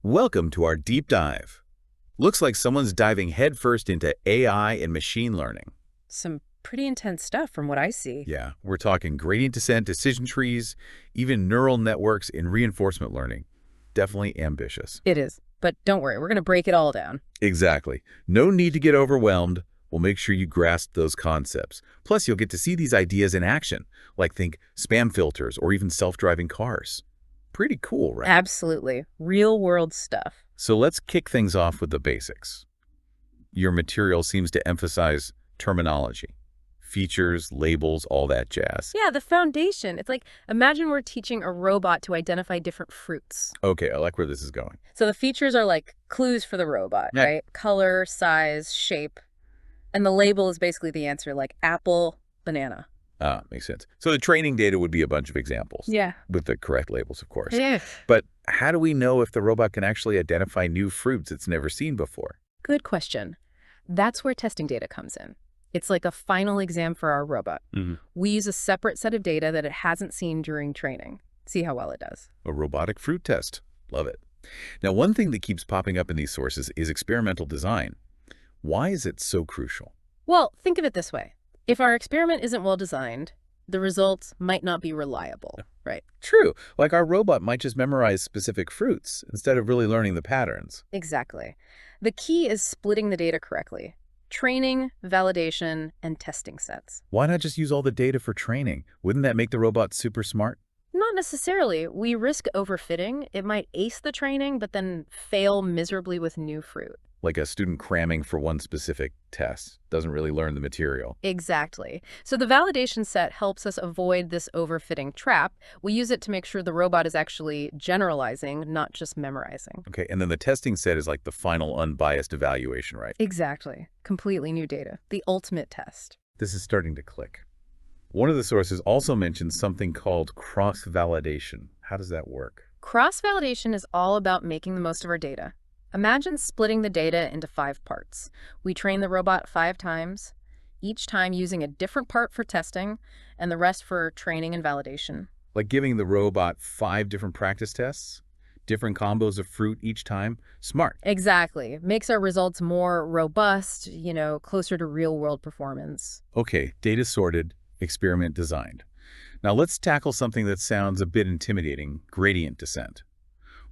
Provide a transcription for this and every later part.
Welcome to our deep dive. Looks like someone's diving headfirst into AI and machine learning. Some pretty intense stuff from what I see. Yeah, we're talking gradient descent, decision trees, even neural networks and reinforcement learning. Definitely ambitious. It is. But don't worry, we're going to break it all down. Exactly. No need to get overwhelmed. We'll make sure you grasp those concepts. Plus, you'll get to see these ideas in action, like think spam filters or even self-driving cars. Pretty cool, right? Absolutely. Real world stuff. So let's kick things off with the basics. Your material seems to emphasize terminology, features, labels, all that jazz. Yeah, the foundation. It's like, imagine we're teaching a robot to identify different fruits. Okay, I like where this is going. So the features are like clues for the robot, Yeah. right? Color, size, shape. And the label is basically the answer, like apple, banana. Ah, makes sense. So the training data would be a bunch of examples. Yeah. With the correct labels, of course. Yeah. But how do we know if the robot can actually identify new fruits it's never seen before? Good question. That's where testing data comes in. It's like a final exam for our robot. We use a separate set of data that it hasn't seen during training. See how well it does. A robotic fruit test. Love it. Now, one thing that keeps popping up in these sources is experimental design. Why is it so crucial? Well, think of it this way. If our experiment isn't well designed, the results might not be reliable, right? True. Like our robot might just memorize specific fruits instead of really learning the patterns. Exactly. The key is splitting the data correctly. Training, validation, and testing sets. Why not just use all the data for training? Wouldn't that make the robot super smart? Not necessarily. We risk overfitting. It might ace the training, but then fail miserably with new fruit. Like a student cramming for one specific test, doesn't really learn the material. Exactly. So the validation set helps us avoid this overfitting trap. We use it to make sure the robot is actually generalizing, not just memorizing. Okay, and then the testing set is like the final unbiased evaluation, right? Exactly. Completely new data. The ultimate test. This is starting to click. One of the sources also mentions something called cross-validation. How does that work? Cross-validation is all about making the most of our data. Imagine splitting the data into 5 parts. We train the robot 5 times, each time using a different part for testing and the rest for training and validation. Like giving the robot 5 different practice tests? Different combos of fruit each time? Smart. Exactly. Makes our results more robust, closer to real-world performance. Okay, data sorted, experiment designed. Now let's tackle something that sounds a bit intimidating, gradient descent.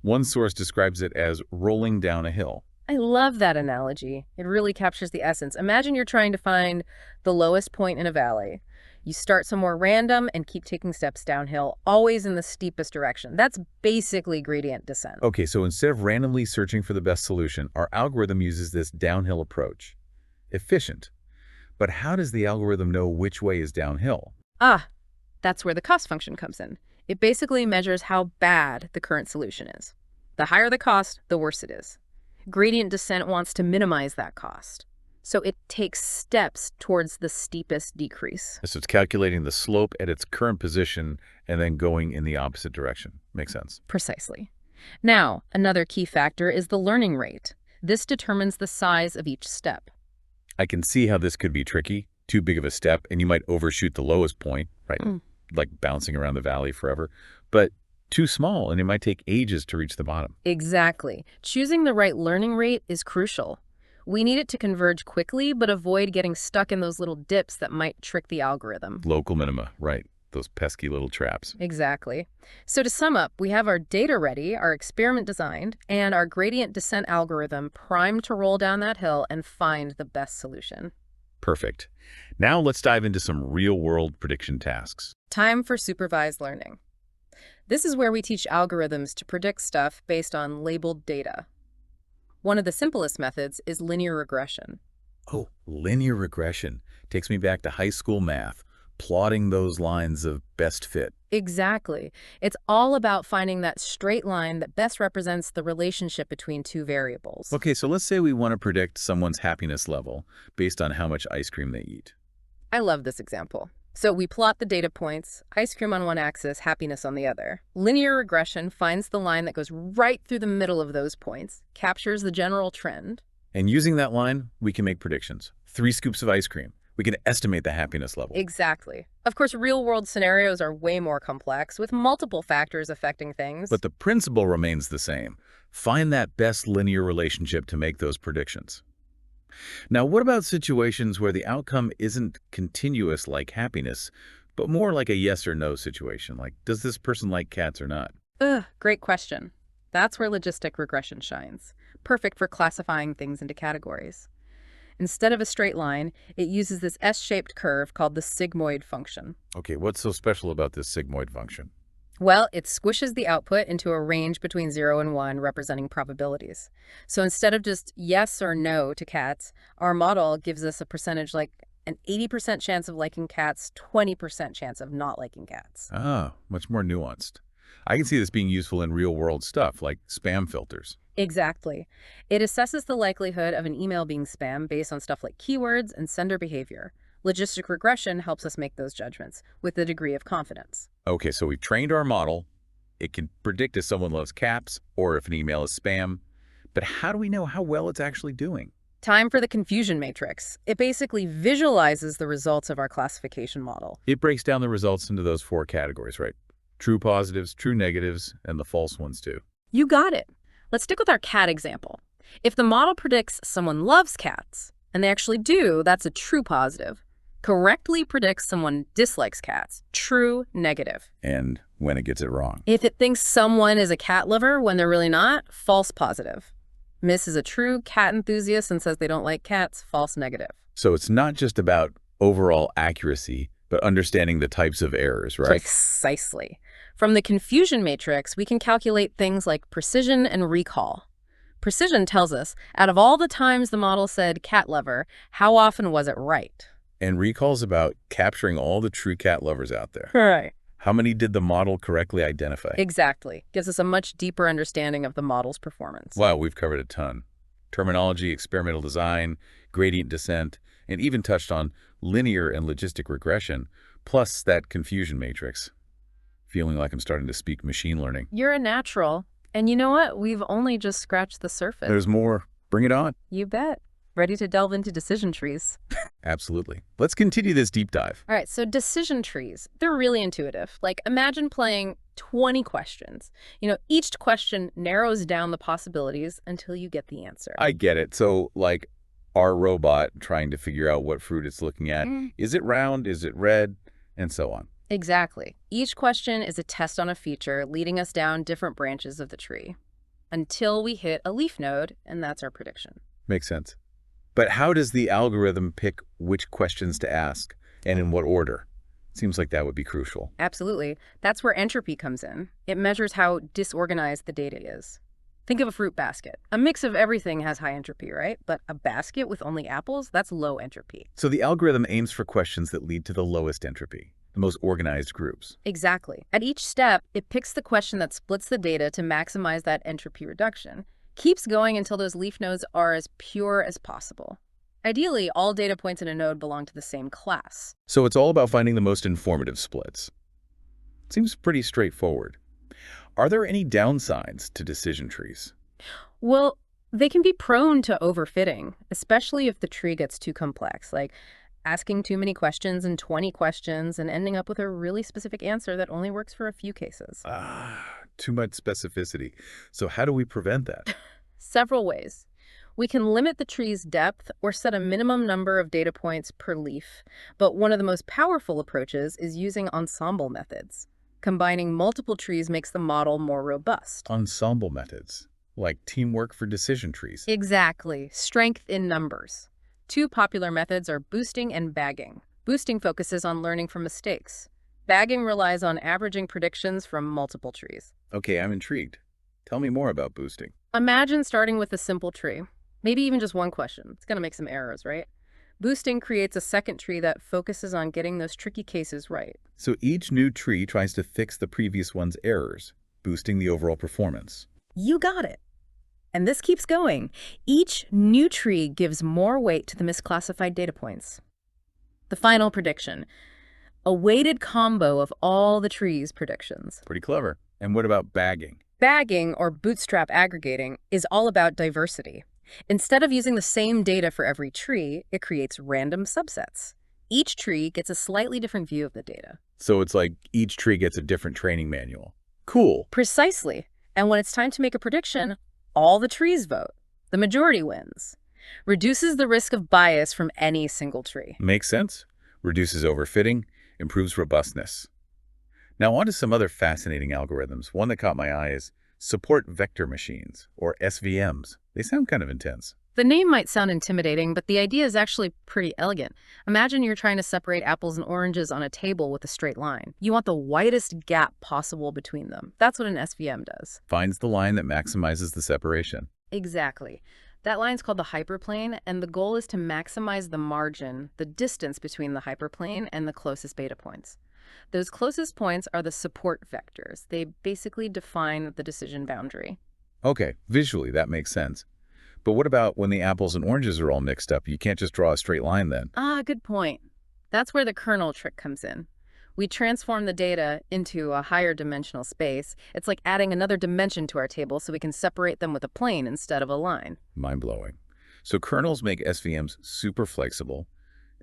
One source describes it as rolling down a hill. I love that analogy. It really captures the essence. Imagine you're trying to find the lowest point in a valley. You start somewhere random and keep taking steps downhill, always in the steepest direction. That's basically gradient descent. Okay, so instead of randomly searching for the best solution, our algorithm uses this downhill approach. Efficient. But how does the algorithm know which way is downhill? That's where the cost function comes in. It basically measures how bad the current solution is. The higher the cost, the worse it is. Gradient descent wants to minimize that cost. So it takes steps towards the steepest decrease. So it's calculating the slope at its current position and then going in the opposite direction. Makes sense. Precisely. Now, another key factor is the learning rate. This determines the size of each step. I can see how this could be tricky. Too big of a step, and you might overshoot the lowest point, right? Like bouncing around the valley forever. But too small, and it might take ages to reach the bottom. Exactly. Choosing the right learning rate is crucial. We need it to converge quickly, but avoid getting stuck in those little dips that might trick the algorithm. Local minima, right. Those pesky little traps. Exactly. So to sum up, we have our data ready, our experiment designed, and our gradient descent algorithm primed to roll down that hill and find the best solution. Perfect. Now let's dive into some real-world prediction tasks. Time for supervised learning. This is where we teach algorithms to predict stuff based on labeled data. One of the simplest methods is linear regression. Oh, linear regression. Takes me back to high school math, plotting those lines of best fit. Exactly. It's all about finding that straight line that best represents the relationship between 2 variables. Okay, so let's say we want to predict someone's happiness level based on how much ice cream they eat. I love this example. So we plot the data points, ice cream on one axis, happiness on the other. Linear regression finds the line that goes right through the middle of those points, captures the general trend. And using that line, we can make predictions. 3 scoops of ice cream. We can estimate the happiness level. Exactly. Of course, real-world scenarios are way more complex, with multiple factors affecting things. But the principle remains the same. Find that best linear relationship to make those predictions. Now, what about situations where the outcome isn't continuous like happiness, but more like a yes or no situation, like does this person like cats or not? Ugh, great question. That's where logistic regression shines. Perfect for classifying things into categories. Instead of a straight line, it uses this S-shaped curve called the sigmoid function. Okay, what's so special about this sigmoid function? Well, it squishes the output into a range between 0 and 1, representing probabilities. So instead of just yes or no to cats, our model gives us a percentage like an 80% chance of liking cats, 20% chance of not liking cats. Ah, much more nuanced. I can see this being useful in real-world stuff, like spam filters. Exactly. It assesses the likelihood of an email being spam based on stuff like keywords and sender behavior. Logistic regression helps us make those judgments with a degree of confidence. Okay, so we've trained our model. It can predict if someone loves cats or if an email is spam. But how do we know how well it's actually doing? Time for the confusion matrix. It basically visualizes the results of our classification model. It breaks down the results into those 4 categories, right? True positives, true negatives, and the false ones too. You got it. Let's stick with our cat example. If the model predicts someone loves cats, and they actually do, that's a true positive. Correctly predicts someone dislikes cats, true negative. And when it gets it wrong. If it thinks someone is a cat lover when they're really not, false positive. Miss is a true cat enthusiast and says they don't like cats, false negative. So it's not just about overall accuracy, but understanding the types of errors, right? Precisely. From the confusion matrix, we can calculate things like precision and recall. Precision tells us, out of all the times the model said cat lover, how often was it right? And recall's about capturing all the true cat lovers out there. Right. How many did the model correctly identify? Exactly. Gives us a much deeper understanding of the model's performance. Wow, we've covered a ton. Terminology, experimental design, gradient descent, and even touched on linear and logistic regression, plus that confusion matrix. Feeling like I'm starting to speak machine learning. You're a natural. And you know what? We've only just scratched the surface. There's more. Bring it on. You bet. Ready to delve into decision trees? Absolutely. Let's continue this deep dive. All right, so decision trees, they're really intuitive. Like, imagine playing 20 questions. Each question narrows down the possibilities until you get the answer. I get it. So, like our robot trying to figure out what fruit it's looking at. Is it round? Is it red? And so on. Exactly. Each question is a test on a feature, leading us down different branches of the tree until we hit a leaf node, and that's our prediction. Makes sense. But how does the algorithm pick which questions to ask and in what order? Seems like that would be crucial. Absolutely. That's where entropy comes in. It measures how disorganized the data is. Think of a fruit basket. A mix of everything has high entropy, right? But a basket with only apples, that's low entropy. So the algorithm aims for questions that lead to the lowest entropy, the most organized groups. Exactly. At each step, it picks the question that splits the data to maximize that entropy reduction. Keeps going until those leaf nodes are as pure as possible. Ideally, all data points in a node belong to the same class. So it's all about finding the most informative splits. Seems pretty straightforward. Are there any downsides to decision trees? Well, they can be prone to overfitting, especially if the tree gets too complex, like asking too many questions and 20 questions and ending up with a really specific answer that only works for a few cases. Too much specificity. So how do we prevent that? Several ways. We can limit the tree's depth or set a minimum number of data points per leaf, but one of the most powerful approaches is using ensemble methods. Combining multiple trees makes the model more robust. Ensemble methods, like teamwork for decision trees. Exactly. Strength in numbers. Two popular methods are boosting and bagging. Boosting focuses on learning from mistakes. Bagging relies on averaging predictions from multiple trees. Okay, I'm intrigued. Tell me more about boosting. Imagine starting with a simple tree. Maybe even just one question. It's going to make some errors, right? Boosting creates a second tree that focuses on getting those tricky cases right. So each new tree tries to fix the previous one's errors, boosting the overall performance. You got it. And this keeps going. Each new tree gives more weight to the misclassified data points. The final prediction. A weighted combo of all the tree's predictions. Pretty clever. And what about bagging? Bagging, or bootstrap aggregating, is all about diversity. Instead of using the same data for every tree, it creates random subsets. Each tree gets a slightly different view of the data. So it's like each tree gets a different training manual. Cool. Precisely. And when it's time to make a prediction, all the trees vote. The majority wins. Reduces the risk of bias from any single tree. Makes sense. Reduces overfitting, improves robustness. Now on to some other fascinating algorithms. One that caught my eye is support vector machines, or SVMs. They sound kind of intense. The name might sound intimidating, but the idea is actually pretty elegant. Imagine you're trying to separate apples and oranges on a table with a straight line. You want the widest gap possible between them. That's what an SVM does. Finds the line that maximizes the separation. Exactly. That line's called the hyperplane, and the goal is to maximize the margin, the distance between the hyperplane and the closest beta points. Those closest points are the support vectors. They basically define the decision boundary. Okay, visually that makes sense. But what about when the apples and oranges are all mixed up? You can't just draw a straight line then. Good point. That's where the kernel trick comes in. We transform the data into a higher dimensional space. It's like adding another dimension to our table so we can separate them with a plane instead of a line. Mind-blowing. So kernels make SVMs super flexible.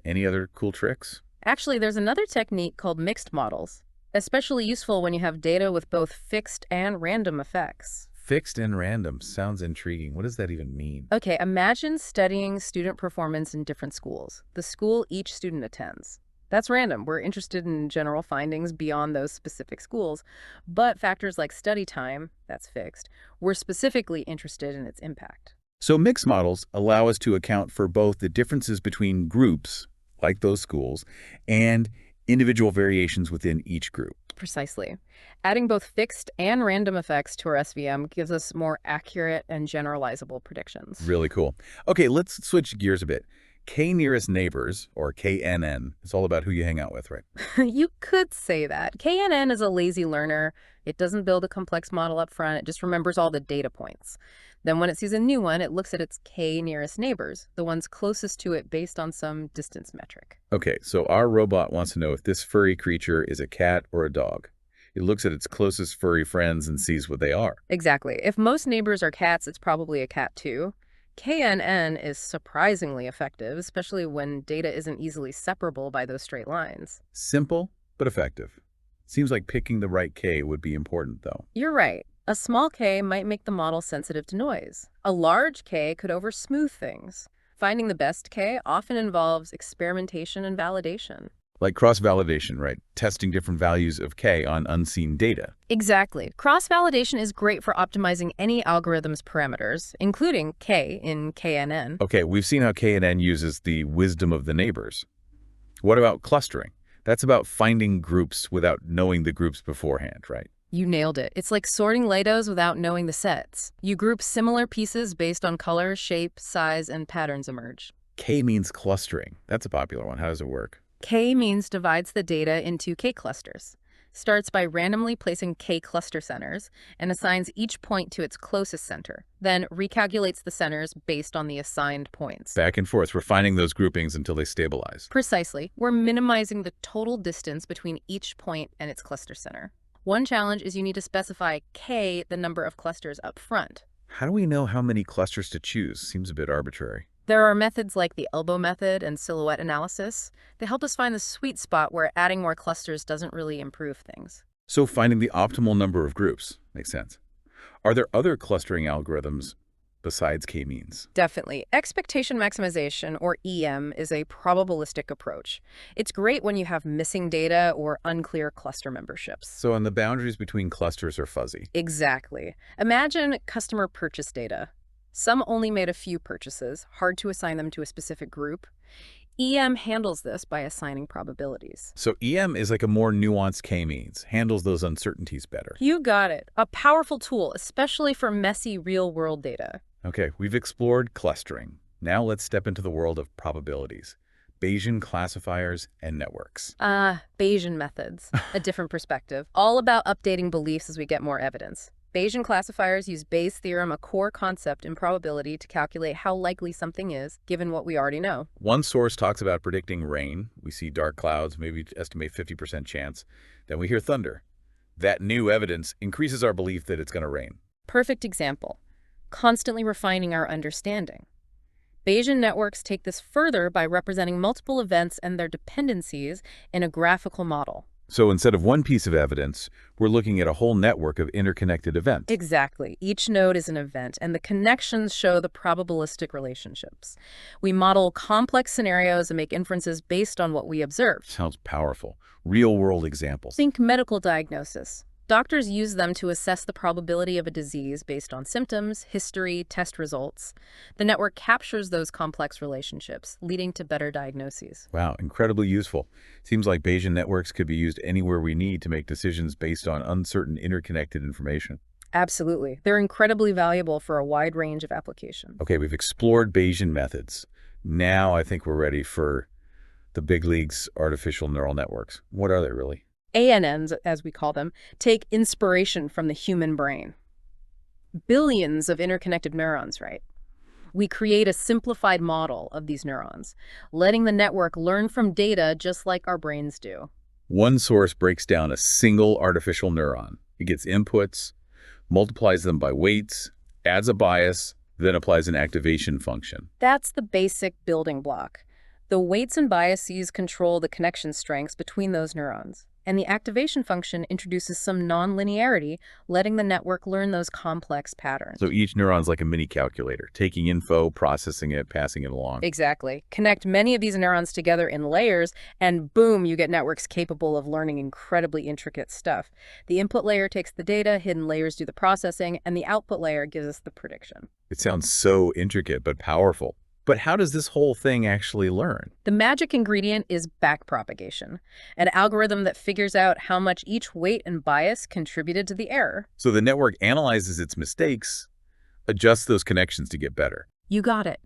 Any other cool tricks? Actually, there's another technique called mixed models, especially useful when you have data with both fixed and random effects. Fixed and random sounds intriguing. What does that even mean? Okay, imagine studying student performance in different schools, the school each student attends. That's random. We're interested in general findings beyond those specific schools, but factors like study time, that's fixed, we're specifically interested in its impact. So mixed models allow us to account for both the differences between groups, like those schools, and individual variations within each group. Precisely. Adding both fixed and random effects to our SVM gives us more accurate and generalizable predictions. Really cool. Okay, let's switch gears a bit. K-nearest neighbors, or KNN, is all about who you hang out with, right? You could say that. KNN is a lazy learner. It doesn't build a complex model up front. It just remembers all the data points. Then when it sees a new one, it looks at its K nearest neighbors, the ones closest to it based on some distance metric. Okay, so our robot wants to know if this furry creature is a cat or a dog. It looks at its closest furry friends and sees what they are. Exactly. If most neighbors are cats, it's probably a cat too. KNN is surprisingly effective, especially when data isn't easily separable by those straight lines. Simple, but effective. Seems like picking the right K would be important, though. You're right. A small K might make the model sensitive to noise. A large K could oversmooth things. Finding the best K often involves experimentation and validation. Like cross-validation, right? Testing different values of K on unseen data. Exactly. Cross-validation is great for optimizing any algorithm's parameters, including K in KNN. Okay, we've seen how KNN uses the wisdom of the neighbors. What about clustering? That's about finding groups without knowing the groups beforehand, right? You nailed it. It's like sorting Legos without knowing the sets. You group similar pieces based on color, shape, size, and patterns emerge. K means clustering. That's a popular one. How does it work? K means divides the data into K clusters. Starts by randomly placing K cluster centers and assigns each point to its closest center, then recalculates the centers based on the assigned points. Back and forth, refining those groupings until they stabilize. Precisely. We're minimizing the total distance between each point and its cluster center. One challenge is you need to specify K, the number of clusters up front. How do we know how many clusters to choose? Seems a bit arbitrary. There are methods like the elbow method and silhouette analysis. They help us find the sweet spot where adding more clusters doesn't really improve things. So finding the optimal number of groups makes sense. Are there other clustering algorithms besides K-means? Definitely. Expectation maximization, or EM, is a probabilistic approach. It's great when you have missing data or unclear cluster memberships. So and the boundaries between clusters are fuzzy. Exactly. Imagine customer purchase data. Some only made a few purchases, hard to assign them to a specific group. EM handles this by assigning probabilities. So EM is like a more nuanced K-means, handles those uncertainties better. You got it. A powerful tool, especially for messy real-world data. Okay, we've explored clustering. Now let's step into the world of probabilities, Bayesian classifiers, and networks. Bayesian methods, a different perspective. All about updating beliefs as we get more evidence. Bayesian classifiers use Bayes' theorem, a core concept in probability, to calculate how likely something is, given what we already know. One source talks about predicting rain. We see dark clouds, maybe estimate 50% chance. Then we hear thunder. That new evidence increases our belief that it's going to rain. Perfect example. Constantly refining our understanding. Bayesian networks take this further by representing multiple events and their dependencies in a graphical model. So instead of one piece of evidence, we're looking at a whole network of interconnected events. Exactly. Each node is an event, and the connections show the probabilistic relationships. We model complex scenarios and make inferences based on what we observed. Sounds powerful. Real-world examples. Think medical diagnosis. Doctors use them to assess the probability of a disease based on symptoms, history, test results. The network captures those complex relationships, leading to better diagnoses. Wow, incredibly useful. Seems like Bayesian networks could be used anywhere we need to make decisions based on uncertain interconnected information. Absolutely. They're incredibly valuable for a wide range of applications. Okay, we've explored Bayesian methods. Now I think we're ready for the big leagues, artificial neural networks. What are they really? ANNs, as we call them, take inspiration from the human brain. Billions of interconnected neurons, right? We create a simplified model of these neurons, letting the network learn from data just like our brains do. One source breaks down a single artificial neuron. It gets inputs, multiplies them by weights, adds a bias, then applies an activation function. That's the basic building block. The weights and biases control the connection strengths between those neurons. And the activation function introduces some nonlinearity, letting the network learn those complex patterns. So each neuron's like a mini calculator, taking info, processing it, passing it along. Exactly. Connect many of these neurons together in layers, and boom, you get networks capable of learning incredibly intricate stuff. The input layer takes the data, hidden layers do the processing, and the output layer gives us the prediction. It sounds so intricate, but powerful. But how does this whole thing actually learn? The magic ingredient is backpropagation, an algorithm that figures out how much each weight and bias contributed to the error. So the network analyzes its mistakes, adjusts those connections to get better. You got it.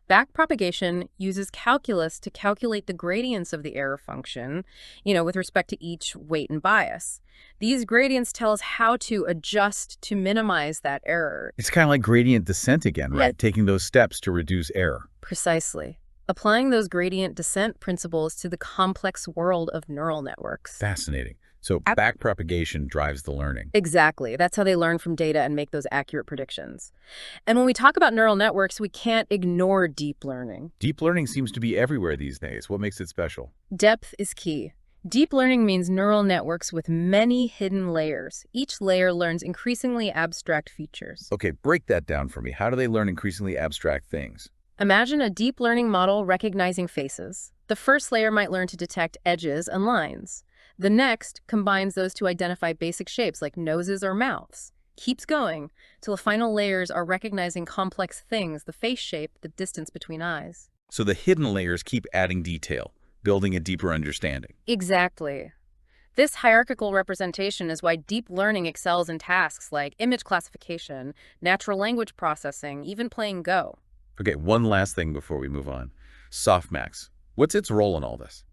Backpropagation uses calculus to calculate the gradients of the error function, with respect to each weight and bias. These gradients tell us how to adjust to minimize that error. It's kind of like gradient descent again, right? Yeah. Taking those steps to reduce error. Precisely. Applying those gradient descent principles to the complex world of neural networks. Fascinating. So backpropagation drives the learning. Exactly. That's how they learn from data and make those accurate predictions. And when we talk about neural networks, we can't ignore deep learning. Deep learning seems to be everywhere these days. What makes it special? Depth is key. Deep learning means neural networks with many hidden layers. Each layer learns increasingly abstract features. Okay, break that down for me. How do they learn increasingly abstract things? Imagine a deep learning model recognizing faces. The first layer might learn to detect edges and lines. The next combines those to identify basic shapes like noses or mouths. Keeps going till the final layers are recognizing complex things, the face shape, the distance between eyes. So the hidden layers keep adding detail, building a deeper understanding. Exactly. This hierarchical representation is why deep learning excels in tasks like image classification, natural language processing, even playing Go. Okay, one last thing before we move on. Softmax. What's its role in all this?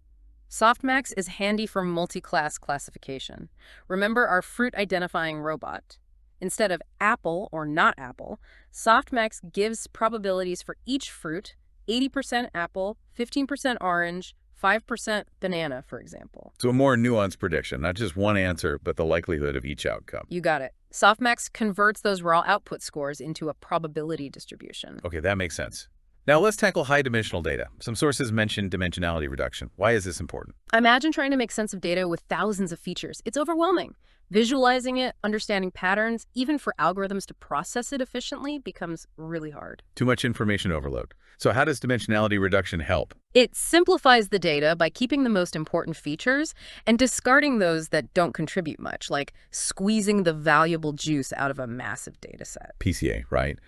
Softmax is handy for multi-class classification. Remember our fruit-identifying robot. Instead of apple or not apple, Softmax gives probabilities for each fruit, 80% apple, 15% orange, 5% banana, for example. So a more nuanced prediction, not just one answer, but the likelihood of each outcome. You got it. Softmax converts those raw output scores into a probability distribution. Okay, that makes sense. Now let's tackle high-dimensional data. Some sources mention dimensionality reduction. Why is this important? Imagine trying to make sense of data with thousands of features. It's overwhelming. Visualizing it, understanding patterns, even for algorithms to process it efficiently becomes really hard. Too much information overload. So how does dimensionality reduction help? It simplifies the data by keeping the most important features and discarding those that don't contribute much, like squeezing the valuable juice out of a massive data set. PCA, right?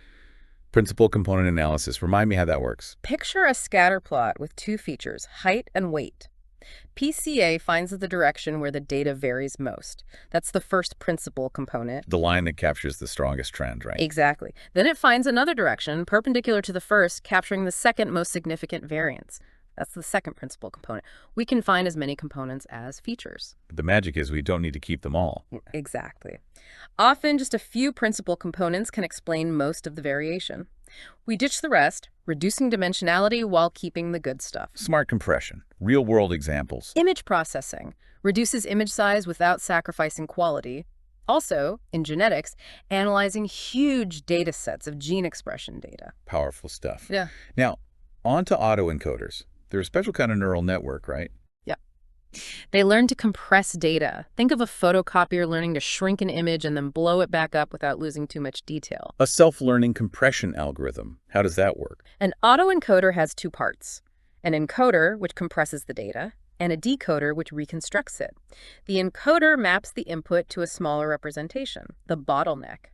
Principal component analysis. Remind me how that works. Picture a scatter plot with two features, height and weight. PCA finds the direction where the data varies most. That's the first principal component. The line that captures the strongest trend, right? Exactly. Then it finds another direction, perpendicular to the first, capturing the second most significant variance. That's the second principal component. We can find as many components as features. The magic is we don't need to keep them all. Exactly. Often, just a few principal components can explain most of the variation. We ditch the rest, reducing dimensionality while keeping the good stuff. Smart compression. Real-world examples. Image processing reduces image size without sacrificing quality. Also, in genetics, analyzing huge data sets of gene expression data. Powerful stuff. Yeah. Now, on to autoencoders. They're a special kind of neural network, right? Yeah. They learn to compress data. Think of a photocopier learning to shrink an image and then blow it back up without losing too much detail. A self-learning compression algorithm. How does that work? An autoencoder has two parts: an encoder, which compresses the data, and a decoder, which reconstructs it. The encoder maps the input to a smaller representation, the bottleneck.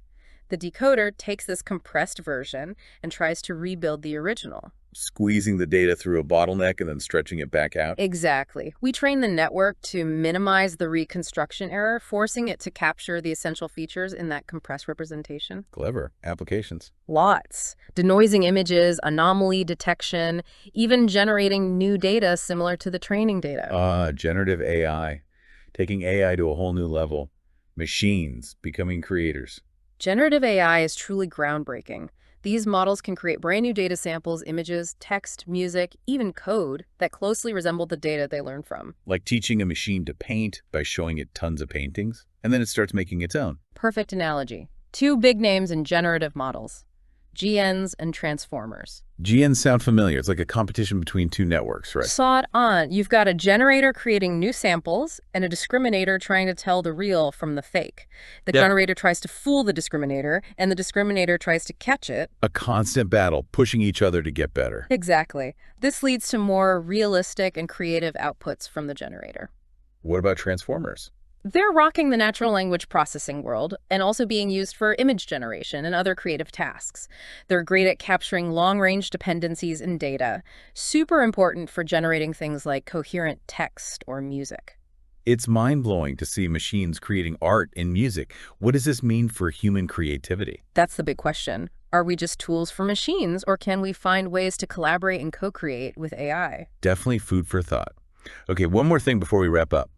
The decoder takes this compressed version and tries to rebuild the original. Squeezing the data through a bottleneck and then stretching it back out? Exactly. We train the network to minimize the reconstruction error, forcing it to capture the essential features in that compressed representation. Clever. Applications. Lots. Denoising images, anomaly detection, even generating new data similar to the training data. Generative AI. Taking AI to a whole new level. Machines becoming creators. Generative AI is truly groundbreaking. These models can create brand new data samples, images, text, music, even code that closely resemble the data they learn from. Like teaching a machine to paint by showing it tons of paintings, and then it starts making its own. Perfect analogy. Two big names in generative models: GNs and transformers. GNs sound familiar. It's like a competition between two networks, right? Saw it on. You've got a generator creating new samples and a discriminator trying to tell the real from the fake. The generator tries to fool the discriminator, and the discriminator tries to catch it. A constant battle, pushing each other to get better. Exactly. This leads to more realistic and creative outputs from the generator. What about transformers? They're rocking the natural language processing world and also being used for image generation and other creative tasks. They're great at capturing long-range dependencies in data, super important for generating things like coherent text or music. It's mind-blowing to see machines creating art and music. What does this mean for human creativity? That's the big question. Are we just tools for machines, or can we find ways to collaborate and co-create with AI? Definitely food for thought. Okay, one more thing before we wrap up.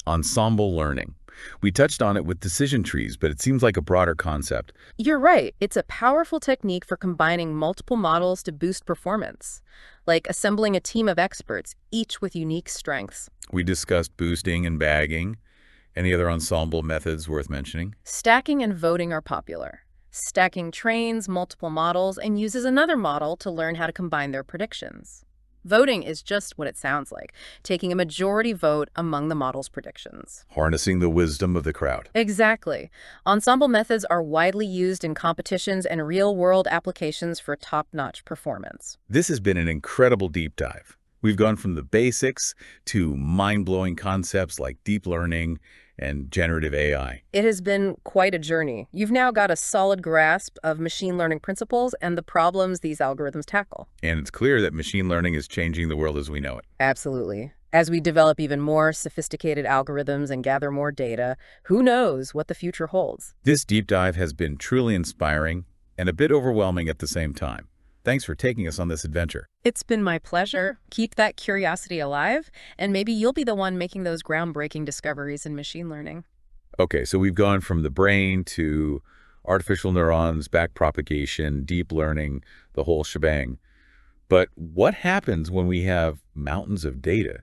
Ensemble learning. We touched on it with decision trees, but it seems like a broader concept. You're right. It's a powerful technique for combining multiple models to boost performance, like assembling a team of experts, each with unique strengths. We discussed boosting and bagging. Any other ensemble methods worth mentioning? Stacking and voting are popular. Stacking trains multiple models and uses another model to learn how to combine their predictions. Voting is just what it sounds like, taking a majority vote among the model's predictions. Harnessing the wisdom of the crowd. Exactly. Ensemble methods are widely used in competitions and real-world applications for top-notch performance. This has been an incredible deep dive. We've gone from the basics to mind-blowing concepts like deep learning and generative AI. It has been quite a journey. You've now got a solid grasp of machine learning principles and the problems these algorithms tackle. And it's clear that machine learning is changing the world as we know it. Absolutely. As we develop even more sophisticated algorithms and gather more data, who knows what the future holds? This deep dive has been truly inspiring and a bit overwhelming at the same time. Thanks for taking us on this adventure. It's been my pleasure. Keep that curiosity alive, and maybe you'll be the one making those groundbreaking discoveries in machine learning. Okay, so we've gone from the brain to artificial neurons, backpropagation, deep learning, the whole shebang. But what happens when we have mountains of data?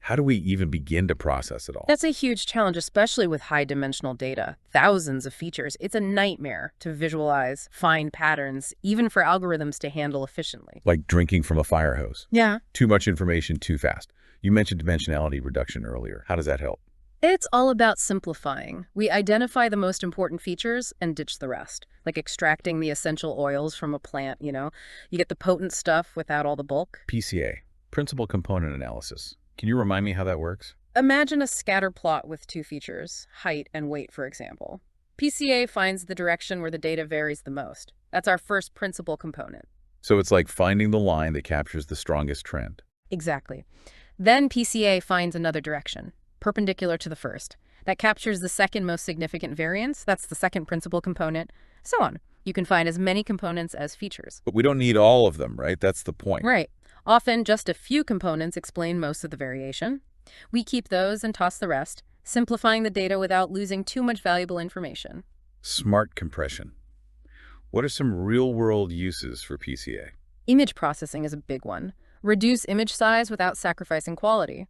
How do we even begin to process it all? That's a huge challenge, especially with high-dimensional data. Thousands of features. It's a nightmare to visualize, find patterns, even for algorithms to handle efficiently. Like drinking from a fire hose. Yeah. Too much information, too fast. You mentioned dimensionality reduction earlier. How does that help? It's all about simplifying. We identify the most important features and ditch the rest, like extracting the essential oils from a plant, you know? You get the potent stuff without all the bulk. PCA, principal component analysis. Can you remind me how that works? Imagine a scatter plot with two features, height and weight, for example. PCA finds the direction where the data varies the most. That's our first principal component. So it's like finding the line that captures the strongest trend. Exactly. Then PCA finds another direction, perpendicular to the first. That captures the second most significant variance. That's the second principal component. So on. You can find as many components as features. But we don't need all of them, right? That's the point. Right. Often, just a few components explain most of the variation. We keep those and toss the rest, simplifying the data without losing too much valuable information. Smart compression. What are some real-world uses for PCA? Image processing is a big one. Reduce image size without sacrificing quality.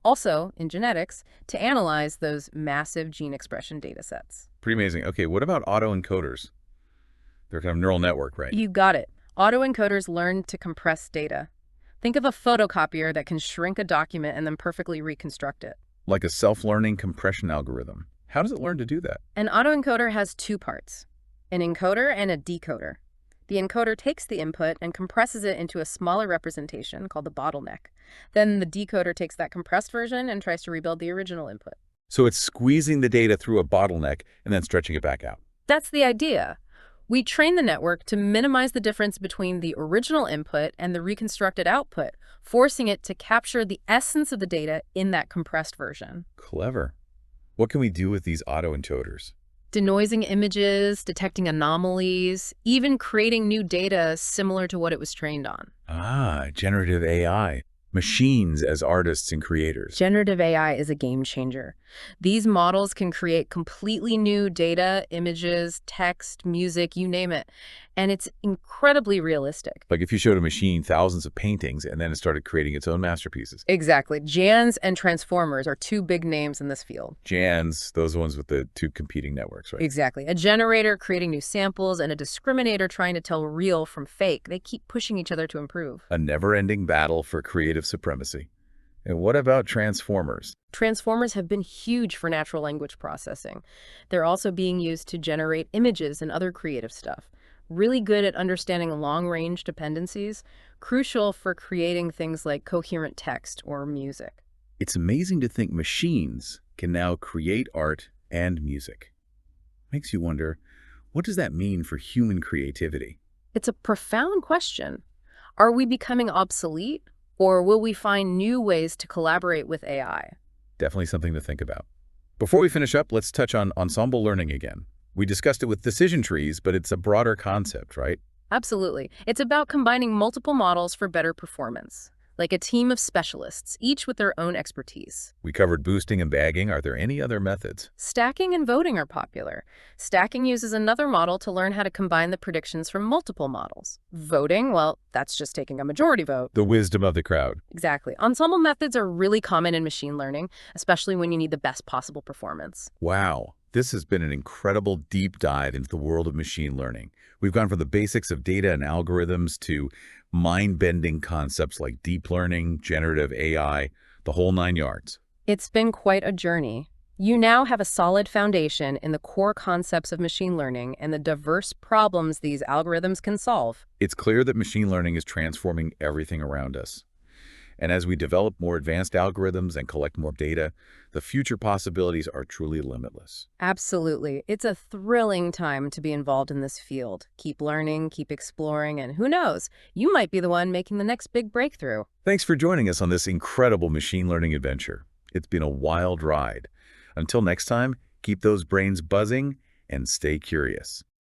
Also, in genetics, to analyze those massive gene expression data sets. Pretty amazing. Okay, what about autoencoders? They're kind of neural network, right? You got it. Autoencoders learn to compress data. Think of a photocopier that can shrink a document and then perfectly reconstruct it. Like a self-learning compression algorithm. How does it learn to do that? An autoencoder has two parts, an encoder and a decoder. The encoder takes the input and compresses it into a smaller representation called the bottleneck. Then the decoder takes that compressed version and tries to rebuild the original input. So it's squeezing the data through a bottleneck and then stretching it back out. That's the idea. We train the network to minimize the difference between the original input and the reconstructed output, forcing it to capture the essence of the data in that compressed version. Clever. What can we do with these autoencoders? Denoising images, detecting anomalies, even creating new data similar to what it was trained on. Ah, generative AI. Machines as artists and creators. Generative AI is a game changer. These models can create completely new data, images, text, music, you name it. And it's incredibly realistic. Like if you showed a machine thousands of paintings and then it started creating its own masterpieces. Exactly. Jans and transformers are two big names in this field. Jans, those ones with the two competing networks, right? Exactly. A generator creating new samples and a discriminator trying to tell real from fake. They keep pushing each other to improve. A never-ending battle for creative supremacy. And what about transformers? Transformers have been huge for natural language processing. They're also being used to generate images and other creative stuff. Really good at understanding long-range dependencies, crucial for creating things like coherent text or music. It's amazing to think machines can now create art and music. Makes you wonder, what does that mean for human creativity? It's a profound question. Are we becoming obsolete, or will we find new ways to collaborate with AI? Definitely something to think about. Before we finish up, let's touch on ensemble learning again. We discussed it with decision trees, but it's a broader concept, right? Absolutely. It's about combining multiple models for better performance, like a team of specialists, each with their own expertise. We covered boosting and bagging. Are there any other methods? Stacking and voting are popular. Stacking uses another model to learn how to combine the predictions from multiple models. Voting, well, that's just taking a majority vote. The wisdom of the crowd. Exactly. Ensemble methods are really common in machine learning, especially when you need the best possible performance. Wow. This has been an incredible deep dive into the world of machine learning. We've gone from the basics of data and algorithms to mind-bending concepts like deep learning, generative AI, the whole 9 yards. It's been quite a journey. You now have a solid foundation in the core concepts of machine learning and the diverse problems these algorithms can solve. It's clear that machine learning is transforming everything around us. And as we develop more advanced algorithms and collect more data, the future possibilities are truly limitless. Absolutely. It's a thrilling time to be involved in this field. Keep learning, keep exploring, and who knows, you might be the one making the next big breakthrough. Thanks for joining us on this incredible machine learning adventure. It's been a wild ride. Until next time, keep those brains buzzing and stay curious.